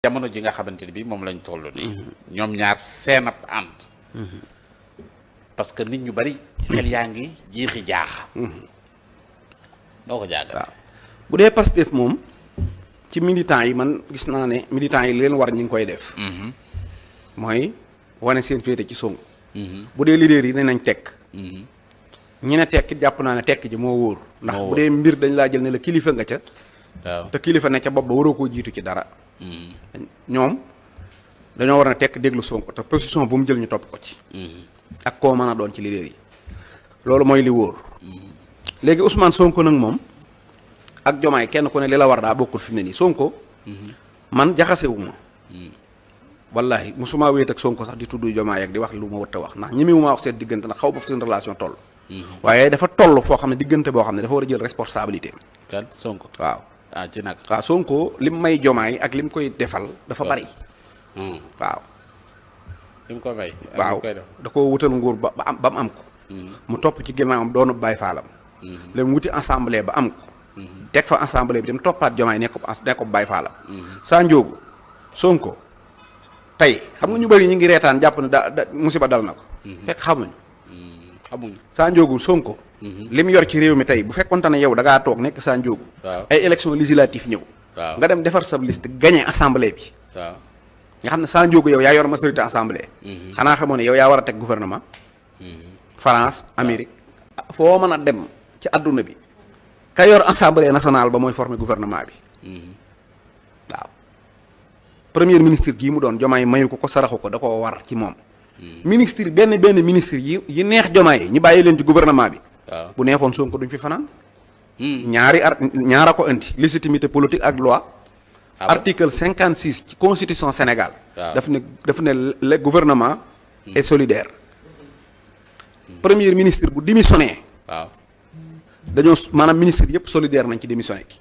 jamono ji nga xamante ni bi moom lañ toll nii. ñoom ñaar seen ab ànd. parce que nit ñu bari. xel yaa ngi jiixi jaaxa. doo ko jàggal. waaw bu dee Pastef moom ci militants yi man gis naa ne militants yi leen war ñu ngi koy def. mooy wane seen féete ci Sonko. bu dee leader yi dinañ tekk. ñi ne tekk jàpp naa ne tekk ji moo wóor. ndax bu dee mbir dañ laa jël ne la kilifa nga ca. waaw te kilifa ne ca bopp ba waroo koo jiitu ci dara. ñoom dañoo war a tekk déglu Sonko te position bu mu jël ñu topp ko ci. ak koo mën a doon ci leader yi. loolu mooy li wóor. léegi Ousmane Sonko nag moom ak Jomaay kenn ku ne li la war daa bokkul fi mu ne nii Sonko. man jaxasewuma wallahi musuma wéet ak Sonko sax di tudd Jomaay ak di wax lu ma wër a wax ndax ñemewuma wax seen diggante ndax xaw ma seen relation toll. waaye dafa toll foo xam ne diggante boo xam ne dafa war a jël responsabilité. kan Sonko waaw. ci nag. waaw Sonko lim may Jomaay ak lim koy defal dafa bari. waaw. lim ko may. waaw da koo wutal nguur ba mu am ko. mu topp ci ginnaawam doonu bàyyi faalam. léegi mu wuti assemblée ba am ko. teg fa assemblée bi dem toppaat Jomaay nekk ko bàyyi faalam. saa njóogu Sonko tey xam nga ñu bëri ñu ngi reetaan jàpp ne da musiba dal na ko. fekk xamuñu. saa njóogu Sonko. lim yor ci réew mi tey bu fekkonte ne yow da ngaa toog nekk saa njóogu. ay élection législative ñëw. nga dem defar sa liste gagné assemblée bi. nga xam ne saa njóogu yow yaa yor majorité assemblée. xanaa xamoo ne yow yaa war a teg gouvernement. France Amérique foo mën a dem ci àdduna bi ka yor assemblée nationale ba mooy former gouvernement bi. waaw premier ministre gii mu doon Jomaay mayu ko saraxu ko da koo war ci moom. ministre benn ministre yi neex Jomaay ñu bàyyi leen ci gouvernement bi. bu neexoon Sonko duñ fi fanaan. ñaara ko indi légitimité politique ak loi. article 56 ci constitution Sénégal. daf ne le gouvernement est solidaire. premier ministre bu démissionné. waaw dañoo maanaam ministre yëpp solidaire nañ ci démissionné gi.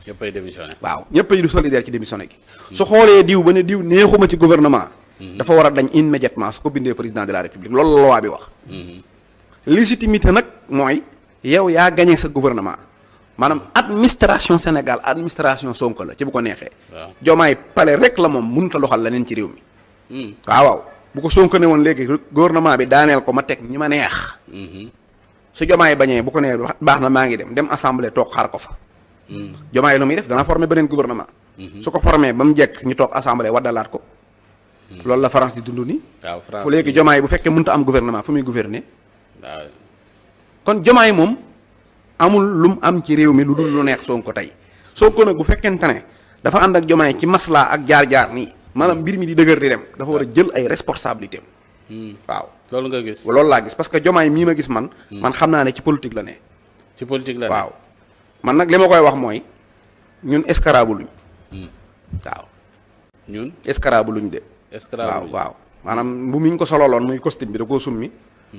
ñëppay démissionné. waaw ñëppay du solidaire ci démissionné gi. su xoolee diw ba ne diw neexuma ci gouvernement. dafa war a dañ immédiatement su ko bindee président de la république loolu la loi bi wax. légitimité nag mooy yow yaa gagné sa gouvernement maanaam administration Sénégal administration Sonko la ci bu ko neexee. waaw Jomaay pale rek la moom mënut a doxal leneen ci réew mi. waaw bu ko Sonko ne woon léegi gouvernement bi daaneel ko ma teg ñi ma neex. su Jomaay bañee bu ko nee baax na maa ngi dem assemblée toog xaar ko fa. Jomaay lu muy def dana former beneen gouvernement. su ko formé ba mu jekk ñu toog assemblée waddalaat ko. loolu la France di dund nii. waaw France fu léegi Jomaay bu fekkee mënut a am gouvernement fu muy gouverner. waaw kon Jomaay moom amul lu mu am ci réew mi lu dul lu neex Sonko tey Sonko nag bu fekkente ne dafa ànd ak Jomaay ci maslaa ak jaar-jaar nii maanaam mbir mi di dëgër di dem dafa war a jël ay responsabilités waaw. loolu nga gis. loolu laa gis parce que Jomaay mii ma gis man. man xam naa ne ci politique la ne. ci politique la ne waaw. man nag li ma koy wax mooy ñun escarabe luñ. waaw. ñun escarabe luñ de. escarabe waaw maanaam bu miñ ko sololoon muy costume bi da koo summi.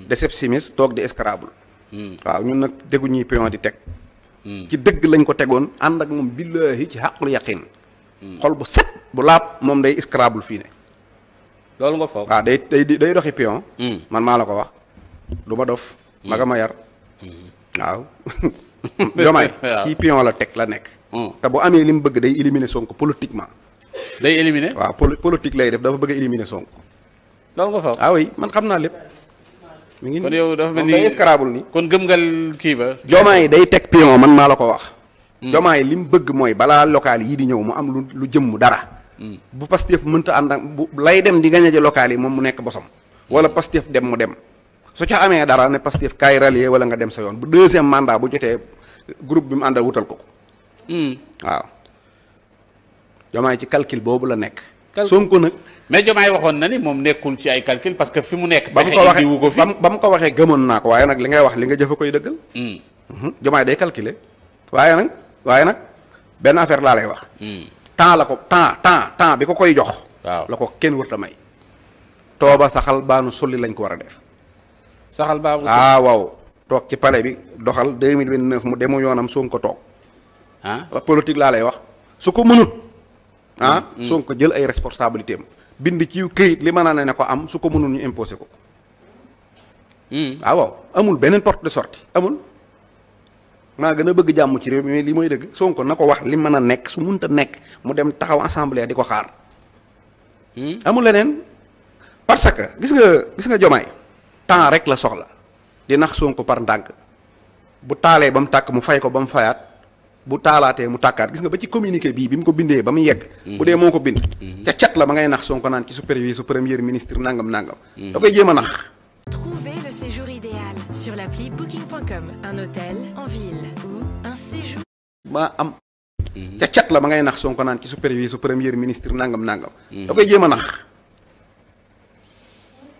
deseb simis toog di escarabe. waaw ñun nag tegu ñuy pion di teg. ci dëgg lañ ko tegoon ànd ak moom billaahi ci xàqul yaqin. xol bu set bu laab moom day escarabe fii ne. loolu nga foog. waaw day doxi pion. man maa la ko wax du ma dof. maga ma yar. waaw. Jomaay kii pion la teg la nekk. te bu amee li mu bëgg day éliminer Sonko politiquement. day éliminer. waaw politique lay def dafa bëgg a éliminer Sonko. loolu nga foog. ah oui man xam naa lépp. mi ngi kon yow dafa mel ni day escarabe ni kon gëm nga kii ba. Jomaay day teg pion man maa la ko wax. Jomaay li mu bëgg mooy balaa local yii di ñëw mu am lu jëmm dara. bu Pastef mënta ànd ak bu lay dem di gañe ji local yi moom mu nekk bosam. wala Pastef dem mu dem. su ca amee dara ne Pastef kaay rallier wala nga dem sa yoon bu deuxième mandat bu jotee groupe bi mu àndal wutal ko ko. waaw. Jomaay ci calcul boobu la nekk. Sonko nag. mais Jomaay waxoon na ni moom nekkul ci ay calcul parce que fi mu nekk. ba mu ko waxee gëmoon naa ko waaye nag li ngay wax li nga jëfe koy dëggal. Jomaay day calculer. waaye nag benn affaire laa lay wax. temps la ko temps bi ko koy jox. waaw la ko kenn wërta may. tooba saxal baanu sulli lañ ko war a def. saxal baabu waaw toog ci palais bi doxal 2029 mu demu yoonam Sonko toog. politique laa lay wax su ko mënut. Sonko jël ay responsabilité am bind ci këyit li mën a ne ko am su ko mënul ñu imposé ko. waaw amul beneen porte de sortie amul. maa gën a bëgg jàmm ci réew mi li mooy dëgg Sonko na ko wax li mën a nekk su munta nekk mu dem taxaw assemblée di ko xaar amul leneen parce que gis nga Diomaye temps rek la soxla di nax Sonko par ndànk bu taalee ba mu tàkk mu fay ko ba mu fayaat bu taalaatee mu tàkkaat gis nga ba ci communiqué bii bi mu ko bindee ba mu yegg. bu dee moo ko bind. ca cat la ba ngay nax Sonko naan ci su premier ministre nangam. da koy jéem a nax. Trouvez le séjour idéal sur l'appli booking.com. Un hôtel en ville ou un séjour. maa am. ca cat la ba ngay nax Sonko naan ci su premier ministre nangam. da koy jéem a nax.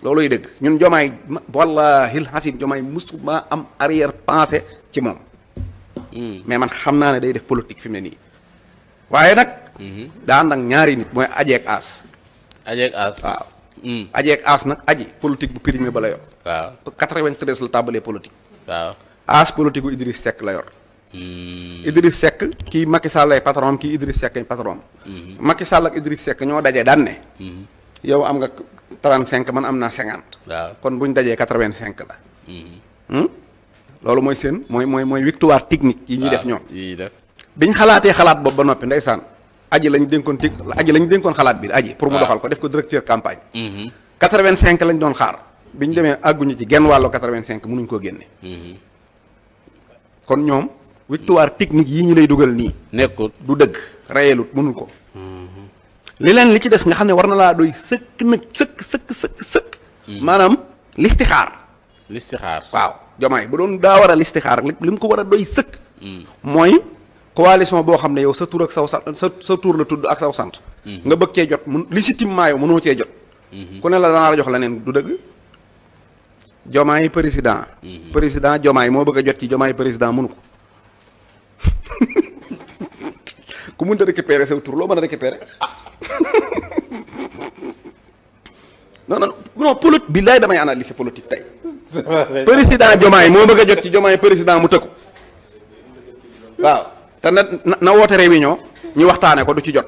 looluy dëgg ñun Diomaye wallahi alxasim Diomaye musuma am arrière pensée ci moom. mais man xam naa ne day def politique fi mu ne nii. waaye nag. daa ànd ak ñaari nit mooy Adji ak As. waaw. Adji ak As nag Adji politique bu primé ba la yor. waaw 93 la tàmbalee politique. waaw As politique bu Idriss Seck la yor. Idriss Seck kii Macky Sall ay patron am kii Idriss Seck ay patron am. Macky Sall ak Idriss Seck ñoo daje daan ne. yow am nga 35 man am naa 50. waaw kon buñ dajee 85 la. loolu mooy seen mooy victoire technique yi ñuy def ñoom. biñ xalaatee xalaat boobu ba noppi ndeysaan Adji lañ dénkoon xalaat bi Adji pour mu doxal ko def ko directeur campagne. 85 lañ doon xaar biñ demee àgguñu ci genn wàllu 85 mënuñ koo génne. kon ñoom victoire technique yi ñu lay dugal nii. nekkul du dëgg reyelut mënul ko. li ci des nga xam ne war na laa doy sëkk nag sëkk. maanaam listixaar. waaw Diomaye bu doon daa war a listixaar li mu ko war a doy sëkk. mooy coalition boo xam ne yow sa tur ak saw sant sa tur la tudd ak saw sant. nga bëgg cee jot légitimement yow mënoo cee jot. ku ne la danaa la jox leneen du dëgg. Diomaye président. président Diomaye moo bëgg a jot ci Diomaye président mënu ko. ku mënta récupérer saw tur loo mën a récupérer. non politique bi laay damay analyser politique tey. président Diomaye moo bëgg a jot ci Diomaye président mu tëkku. waaw te na woote réunion ñu waxtaane ko du ci jot.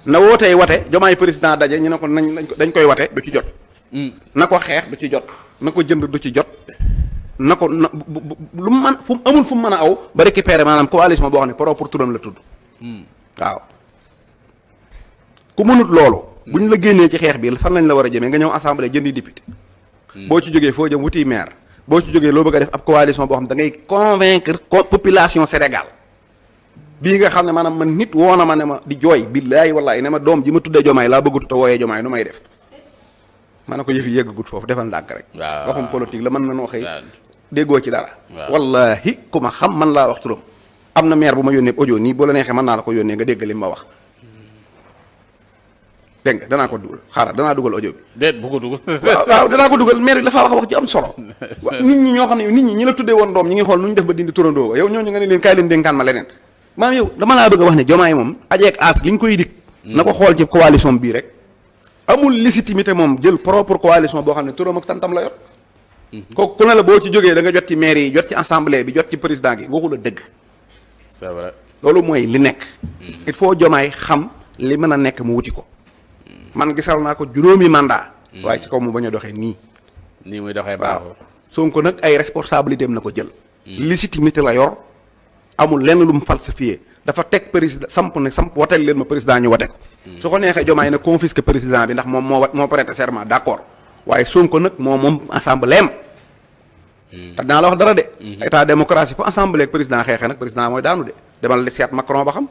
na wootee wate Diomaye président daje ñu ne ko dañ koy wate du ci jot. na ko xeex du ci jot. na ko jënd du ci jot. na ko lu mu mën fu mu mën a aw. ba récupérer maanaam coalition boo xam ne pour turam la tudd. waaw ku mënut loolu. bu ñu la génnee ci xeex bi fan lañ la war a jëmee nga ñëw assemblée jëndi député. boo ci jógee foo jëm wuti maire. boo ci jógee loo bëgg a def ab coalition boo xam da ngay convaincre population Sénégal bii nga xam ne maanaam man nit woo na ma ne ma di jooy billaahi wallaahi ne ma doom ji ma tuddee Diomaye laa bëgg tuta wooyee Diomaye nu may def. ma ne ko yëf yi yeggagut foofu defal ndànk rek. waaw waxum politique la mën na noo xëy. déggoo ci dara. wallaahi ku ma xam man laa wax turam. am na maire bu ma yónnee audio nii boo la neexee mën naa la ko yónnee nga dégg li ma wax. dégg nga danaa ko dugal xaaral danaa dugal audio bi. déet bu ko dugal. waaw danaa ko dugal maire bi dafa wax ci am solo. nit ñi ñoo xam ne nit ñi la tuddee woon doom ñi ngi xool nu ñu def ba dindi turandoo yow ñooñu nga ne leen kaay leen dénkaan ma leneen. maam yow dama laa bëgg a wax ne Diomaye moom Adji ak As li ñu koy dig. na ko xool ci coalition bii rek. amul légitimité moom jël propre coalition boo xam ne turam ak santam la yor. kooku ku ne la boo ci jógee da nga jot ci maire yi jot ci assemblée bi jot ci président gi waxu la dëgg. c'est vrai. loolu mooy li nekk. il faut Diomaye xam li mën a nekk mu wuti ko. man gisal naa ko juróomi mandat. waaye ci kaw mu bañ a doxee nii. nii muy doxee baaxul. Sonko nag ay responsabilité am na ko jël. légitimité la yor amul lenn lu mu falsifié dafa teg président samp wateel leen ma président ñu wate ko. su ko neexee Diomaye na confisque président bi ndax moom moo prêté serment d'accord waaye Sonko nag moom assemblée am. te dinaa la wax dara de. état démocratie fu assemblée ak président xeexee nag président mooy daanu de demal di seet Macron ba xam.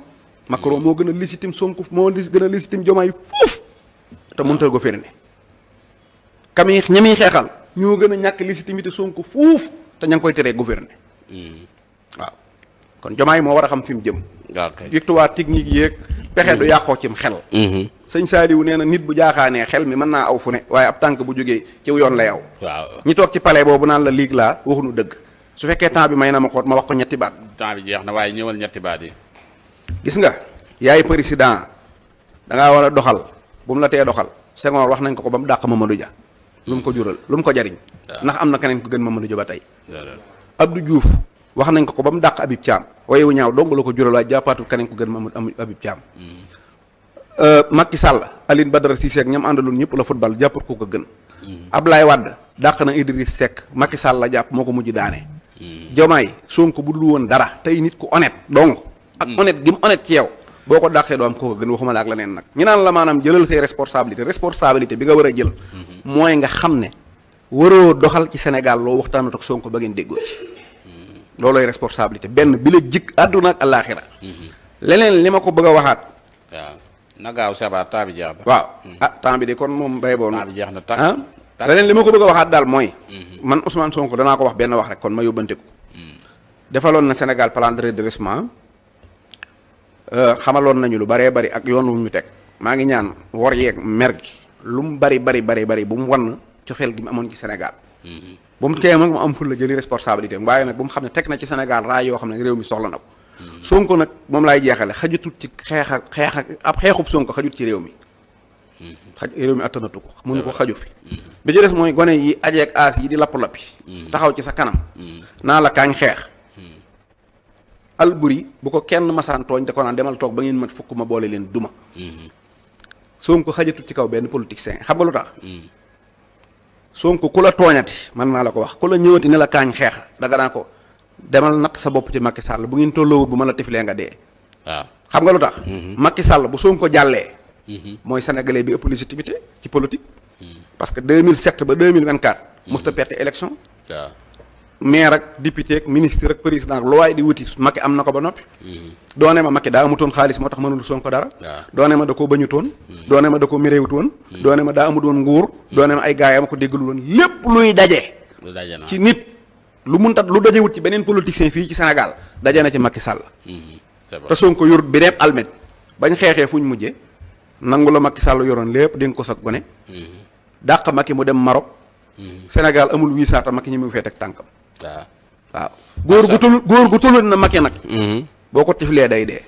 Macron moo gën a légitime Sonko moo gën a légitime Diomaye fuuf te mënutal ko firnde. ña muy xeexal ñoo gën a ñàkk légitimité Sonko fuuf te ña ngi koy teree gouverner. waaw kon Diomaye moo war a xam fi mu jëm. victoire technique yéeg pexe du yàqoo cim xel. sëñ Saliou nee na nit bu jaaxaanee xel mi mën naa aw fu ne waaye ab tànk bu jógee ci yoon lay aw. waaw ñi toog ci palais boobu naan la liig laa waxuñu dëgg su fekkee temps bi may na ma ko ma wax ko ñetti baat. temps bi jeex na waaye ñëwal ñetti baat yi. gis nga yaay président da ngaa war a doxal bu mu la tee doxal Senghor wax nañ ko ba mu dàq Mamadou Dia. lu mu ko jural lu mu ko jariñ. ndax am na keneen ku gën Mamadou Dia ba tey. Abdou Diouf wax nañ ko ba mu dàq Habib Thiam waaye wu ñaaw dong la ko jural waaye jàppaatul keneen ku gën Mamadou Habib Thiam. Macky Sall Aline Badara Cissé ak ñam àndaloon ñëpp la football jàpput ko gën. Ablaye Wade dàq na Idriss Seck Macky Sall la jàpp moo ko mujj daane. Diomaye Sonko bu dul woon dara tey nit ku honnête donc. ak honnête gi mu honnête ci yow boo ko dàqee doo am koo ko gën waxuma la ak leneen nag ñu naan la maanaam jëlal say responsabilité bi nga war a jël mooy nga xam ne waroo doxal ci Sénégal loo waxtaanut ak Sonko ba ngeen déggoo ci loolooy responsabilité benn bi la jik àdduna ak àllaaxira leneen li ma ko bëgg a waxaat waaw na gaaw Seba temps bi jeex na. waaw temps bi de kon moom bay boo temps bi jeex na tàkk leneen li ma ko bëgg a waxaat daal mooy man Ousmane Sonko danaa ko wax benn wax rek kon ma yóbbante ko defaloon na Sénégal plan de redressement xamaloon nañu lu baree bari ak yoon wu ñu teg maa ngi ñaan wor yeeg mer gi lu mu bari bu mu wan cofeel gi mu amoon ci Sénégal bu mu tee nag mu am ful la jëli responsabilité waaye nag bu mu xam ne teg na ci Sénégal raay yoo xam ne réew mi soxla na ko Sonko nag moom laay jeexale xajutut ci xeex ak ab xeexub Sonko xajut ci réew mi réew mi attanatu ko mënu ko xaju fi bi ci des mooy gone yi ajeeg aas yi di lapp-lappi taxaw ci sa kanam naa la kaañ xeex Alburi bu ko kenn masaan tooñ da ko naan demal toog ba ngeen mat fukk ma boole leen duma Sonko xajatut ci kaw benn politicien xam nga lu tax Sonko ku la tooñati man naa la ko wax ku la ñëwati ne la kaañ xeex danga naa ko demal natt sa bopp ci Macky Sall bu ngeen tolloowut bu ma la tiflee nga dee waaw xam nga lu tax Macky Sall bu Sonko jàllee mooy sénégalais bi ëpp légitimité ci politique parce que 2007 ba 2024 musta perte élection waaw maire ak député ak ministre ak président ak lu waay di wuti Macky am na ko ba noppi doone ma Macky daa amutoon xaalis moo tax mënul Sonko dara doone ma da koo bañutoon doone ma da koo méréewutoon doone ma daa amutoon nguur doone ma ay gaayam ko déggalu woon lépp luy daje ci nit lu muntat lu dajewut ci beneen politicien fii ci Sénégal daje na ci Macky Sall te Sonko yorut bi reeb almet bañ xeexee fuñ mujje nangu la Macky Sall yoroon lépp dénk ko sag gone dàq Macky mu dem Maroc Sénégal amul visa ta Macky ñi mu fee teg tànkam waaw góor gu tulul na Macky nag boo ko tiflee day dee